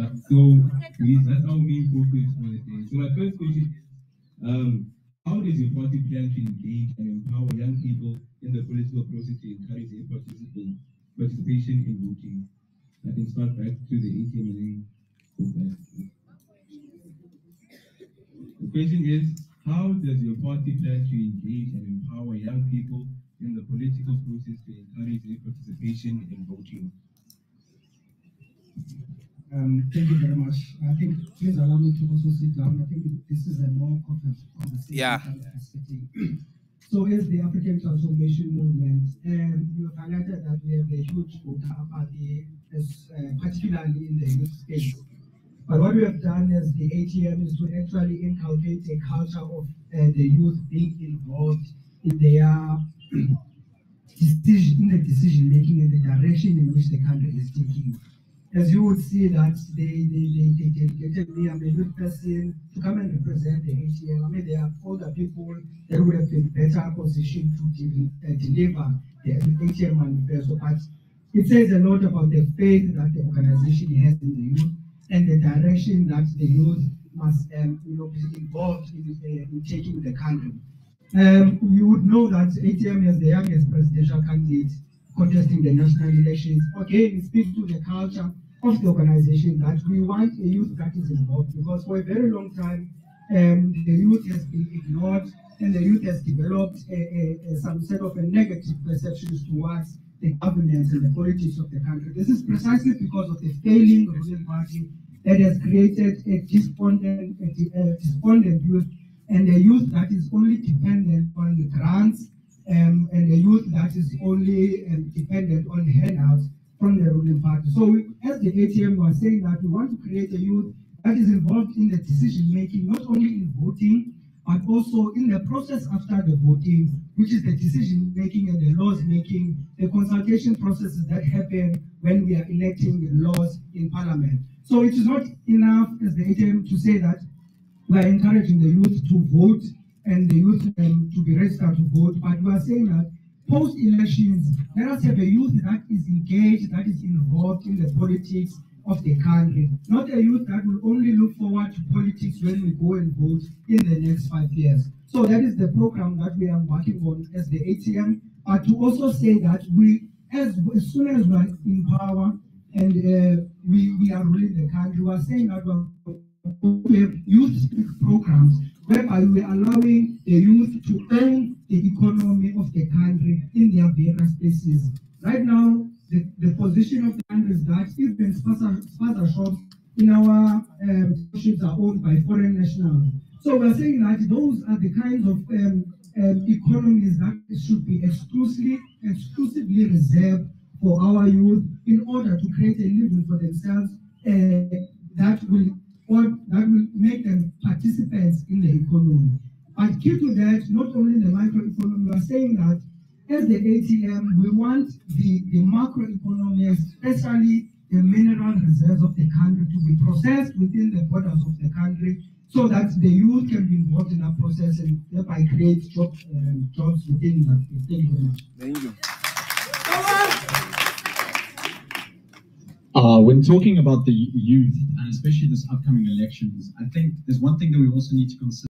That's our main focus for the day. So my first question is, how does your party plan to engage and empower young people in the political process to encourage their participation in voting? I can start back to the ATM and then go back. The question is, how does your party plan to engage and empower young people in the political process to encourage their participation in voting? Thank you very much. I think please allow me to also sit down. I think this is a more conversation. Yeah. So as the African Transformation Movement, you have highlighted that we have a huge voter apathy, particularly in the youth space. But what we have done as the ATM is to actually inculcate a culture of the youth being involved in their decision making and the direction in which the country is taking. As you would see that they delegated me, I'm a youth person, to come and represent the ATM. I mean, there are older people that would have been better positioned to deliver the ATM manifesto. But it says a lot about the faith that the organization has in the youth and the direction that the youth must be involved in taking the country. You would know that ATM is the youngest presidential candidate contesting the national elections. Again, it speaks to the culture of the organization that we want a youth that is involved, because for a very long time, the youth has been ignored and the youth has developed some sort of a negative perceptions towards the governance and the politics of the country. This is precisely because of the failing ruling party that has created a despondent youth, and a youth that is only dependent on the grants, and a youth that is only dependent on handouts from the ruling party. So as the ATM was saying that we want to create a youth that is involved in the decision making, not only in voting, but also in the process after the voting, which is the decision making and the laws making, the consultation processes that happen when we are electing laws in parliament. So it is not enough as the ATM to say that we are encouraging the youth to vote and the youth to be registered to vote, but we are saying that post-elections, let us have a youth that is engaged, that is involved in the politics of the country, not a youth that will only look forward to politics when we go and vote in the next 5 years. So that is the program that we are working on as the ATM, but to also say that as soon as we are in power and we are ruling the country, we are saying that we have youth programs whereby we are allowing the youth to own the economy of the country in their various spaces. Right now, the position of the country is that even sponsor shops in our ships are owned by foreign nationals. So we're saying that those are the kinds of economies that should be exclusively reserved for our youth in order to create a living for themselves that will make them participants in the economy. But key to that, not only the microeconomy, we are saying that as the ATM, we want the macroeconomy, especially the mineral reserves of the country, to be processed within the borders of the country so that the youth can be involved in that process and thereby create jobs within that. Thank you very much. Thank you. When talking about the youth, and especially this upcoming elections, I think there's one thing that we also need to consider.